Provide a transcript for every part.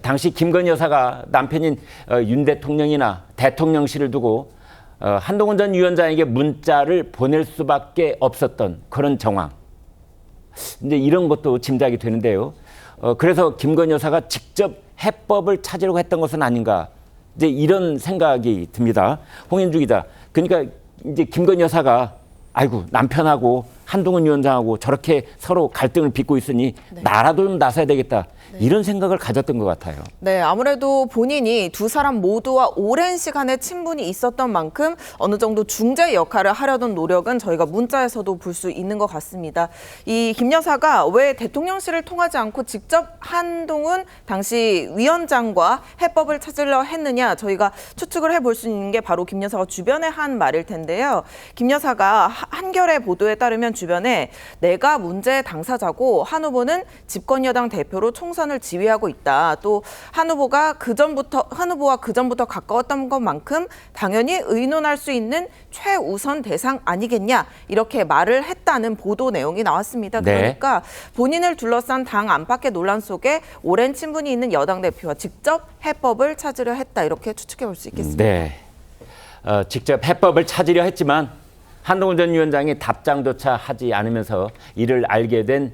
당시 김건희 여사가 남편인 윤 대통령이나 대통령실을 두고 한동훈 전 위원장에게 문자를 보낼 수밖에 없었던 그런 정황. 이제 이런 것도 짐작이 되는데요. 그래서 김건희 여사가 직접 해법을 찾으려고 했던 것은 아닌가. 이제 이런 생각이 듭니다. 홍현주 기자. 그러니까 이제 김건희 여사가 아이고 남편하고 한동훈 위원장하고 저렇게 서로 갈등을 빚고 있으니 네. 나라도 좀 나서야 되겠다. 이런 생각을 가졌던 것 같아요. 네, 아무래도 본인이 두 사람 모두와 오랜 시간의 친분이 있었던 만큼 어느 정도 중재 역할을 하려던 노력은 저희가 문자에서도 볼 수 있는 것 같습니다. 이 김 여사가 왜 대통령실을 통하지 않고 직접 한동훈 당시 위원장과 해법을 찾으려 했느냐 저희가 추측을 해볼 수 있는 게 바로 김 여사가 주변에 한 말일 텐데요. 김 여사가 한겨레 보도에 따르면 주변에 내가 문제의 당사자고 한 후보는 집권여당 대표로 총선을 지휘하고 있다. 또 한 후보와 그전부터 가까웠던 것만큼 당연히 의논할 수 있는 최우선 대상 아니겠냐 이렇게 말을 했다는 보도 내용이 나왔습니다. 그러니까 본인을 둘러싼 당 안팎의 논란 속에 오랜 친분이 있는 여당 대표와 직접 해법을 찾으려 했다 이렇게 추측해 볼 수 있겠습니다. 네, 직접 해법을 찾으려 했지만 한동훈 전 위원장이 답장조차 하지 않으면서 이를 알게 된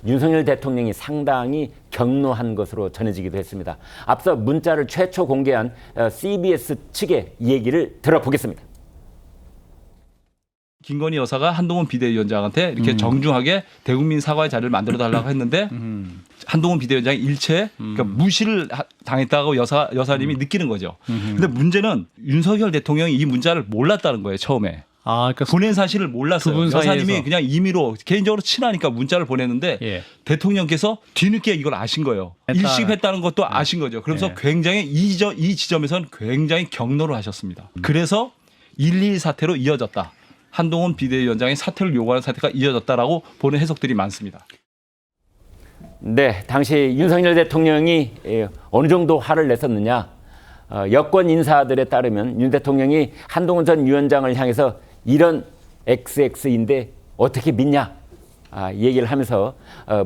윤석열 대통령이 상당히 격노한 것으로 전해지기도 했습니다. 앞서 문자를 최초 공개한 CBS 측의 얘기를 들어보겠습니다. 김건희 여사가 한동훈 비대위원장한테 이렇게 정중하게 대국민 사과의 자리를 만들어달라고 했는데 한동훈 비대위원장이 일체 그러니까 무시를 당했다고 여사님이 느끼는 거죠. 근데 문제는 윤석열 대통령이 이 문자를 몰랐다는 거예요, 처음에. 그러니까 보낸 사실을 몰랐어요. 두 분 여사님이 사이에서. 그냥 임의로 개인적으로 친하니까 문자를 보냈는데 예. 대통령께서 뒤늦게 이걸 아신 거예요. 일식했다는 것도 아신 거죠. 그러면서 예. 굉장히 이 지점에서는 굉장히 격노를 하셨습니다. 그래서 1.2 사태로 이어졌다. 한동훈 비대위원장의 사퇴를 요구하는 사태가 이어졌다라고 보는 해석들이 많습니다. 네, 당시 윤석열 대통령이 어느 정도 화를 냈었느냐. 여권 인사들에 따르면 윤 대통령이 한동훈 전 위원장을 향해서 이런 XX인데 어떻게 믿냐 얘기를 하면서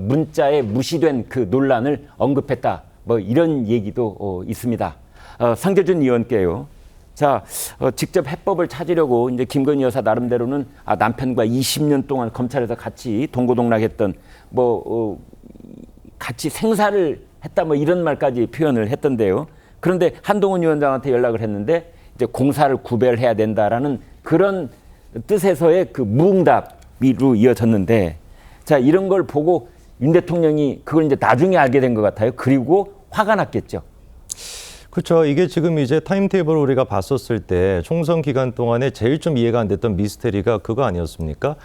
문자에 무시된 그 논란을 언급했다. 뭐 이런 얘기도 있습니다. 상재준 의원께요. 자, 직접 해법을 찾으려고 이제 김건희 여사 나름대로는 남편과 20년 동안 검찰에서 같이 동고동락했던 같이 생사를 했다 뭐 이런 말까지 표현을 했던데요. 그런데 한동훈 위원장한테 연락을 했는데 이제 공사를 구별해야 된다라는 그런 뜻에서의 그 무응답으로 이어졌는데 자, 이런 걸 보고 윤 대통령이 그걸 이제 나중에 알게 된 것 같아요. 그리고 화가 났겠죠. 그렇죠. 이게 지금 이제 타임테이블을 우리가 봤었을 때 총선 기간 동안에 제일 좀 이해가 안 됐던 미스테리가 그거 아니었습니까?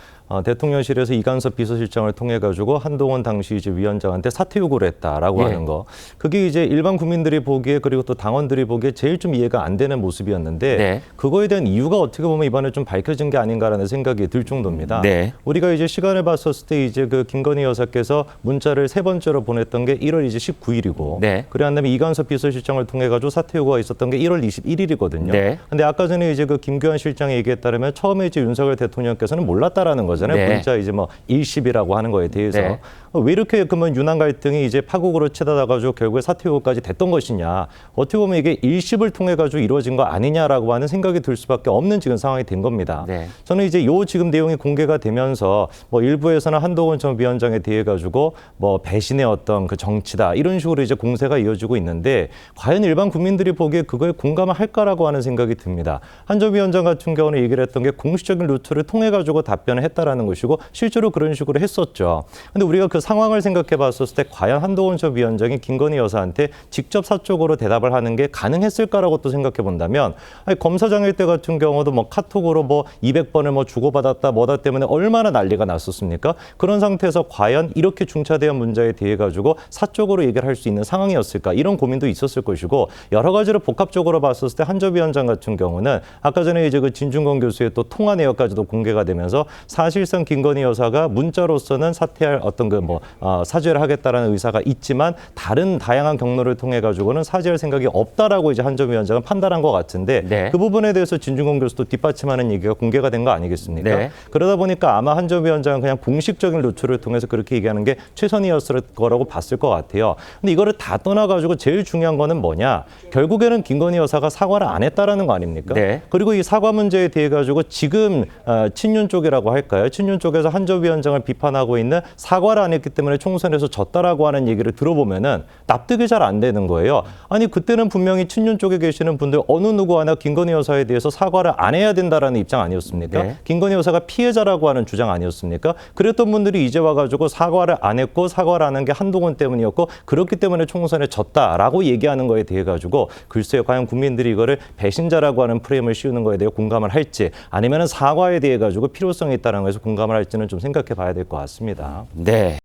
대통령실에서 이간섭 비서실장을 통해 가지고 한동훈 당시 이제 위원장한테 사퇴 요구를 했다라고 하는 거. 그게 이제 일반 국민들이 보기에 그리고 또 당원들이 보기에 제일 좀 이해가 안 되는 모습이었는데 그거에 대한 이유가 어떻게 보면 이번에 좀 밝혀진 게 아닌가라는 생각이 들 정도입니다. 우리가 이제 시간을 봤었을 때 이제 그 김건희 여사께서 문자를 세 번째로 보냈던 게 1월 이제 19일이고 그래 한 다음에 이간섭 비서실장을 통해 가지고 사퇴 요구가 있었던 게 1월 21일이거든요. 근데 아까 전에 이제 그 김교환 실장의 얘기에 따르면 처음에 이제 윤석열 대통령께서는 몰랐다라는 거죠. 문자 이제 뭐 일십이라고 하는 거에 대해서 왜 이렇게 그러면 윤한 갈등이 이제 파국으로 치닫아가지고 결국에 사퇴 요구까지 됐던 것이냐. 어떻게 보면 이게 일십을 통해 가지고 이루어진 거 아니냐라고 하는 생각이 들 수밖에 없는 지금 상황이 된 겁니다. 저는 이제 요 지금 내용이 공개가 되면서 뭐 일부에서는 한동훈 전 위원장에 대해 가지고 뭐 배신의 어떤 그 정치다 이런 식으로 이제 공세가 이어지고 있는데 과연 일반 국민들이 보기에 그거에 공감을 할까라고 하는 생각이 듭니다. 한 전 위원장 같은 경우는 얘기를 했던 게 공식적인 루트를 통해 가지고 답변을 했다라는 것이고 실제로 그런 식으로 했었죠. 근데 우리가 그 상황을 생각해 봤었을 때 과연 한동훈 전 위원장이 김건희 여사한테 직접 사적으로 대답을 하는 게 가능했을까라고 또 생각해 본다면 검사장일 때 같은 경우도 뭐 카톡으로 뭐 200번을 뭐 주고받았다 뭐다 때문에 얼마나 난리가 났었습니까? 그런 상태에서 과연 이렇게 중차대한 문제에 대해 가지고 사적으로 얘기를 할 수 있는 상황이었을까? 이런 고민도 있었을 것이고 여러 가지로 복합적으로 봤었을 때 한 전 위원장 같은 경우는 아까 전에 이제 그 진중권 교수의 또 통화 내역까지도 공개가 되면서 사실 사실상 김건희 여사가 문자로서는 사퇴할 어떤 사죄를 하겠다라는 의사가 있지만 다른 다양한 경로를 통해 가지고는 사죄할 생각이 없다라고 이제 한전위원장은 판단한 것 같은데 네. 그 부분에 대해서 진중권 교수도 뒷받침하는 얘기가 공개가 된 거 아니겠습니까? 네. 그러다 보니까 아마 한전위원장은 그냥 공식적인 노출을 통해서 그렇게 얘기하는 게 최선이었을 거라고 봤을 것 같아요. 근데 이거를 다 떠나가지고 제일 중요한 거는 뭐냐? 결국에는 김건희 여사가 사과를 안 했다라는 거 아닙니까? 네. 그리고 이 사과 문제에 대해 가지고 지금 친윤 쪽이라고 할까요? 친윤 쪽에서 한전위원장을 비판하고 있는 사과를 안 했기 때문에 총선에서 졌다라고 하는 얘기를 들어보면은 납득이 잘 안 되는 거예요. 아니 그때는 분명히 친윤 쪽에 계시는 분들 어느 누구 하나 김건희 여사에 대해서 사과를 안 해야 된다라는 입장 아니었습니까? 네. 김건희 여사가 피해자라고 하는 주장 아니었습니까? 그랬던 분들이 이제 와가지고 사과를 안 했고 사과를 안 한 게 한동훈 때문이었고 그렇기 때문에 총선에 졌다라고 얘기하는 거에 대해 가지고 글쎄요 과연 국민들이 이거를 배신자라고 하는 프레임을 씌우는 거에 대해 공감을 할지 아니면은 사과에 대해 가지고 필요성이 있다는 거에서 공감을 할지는 좀 생각해 봐야 될 것 같습니다. 네.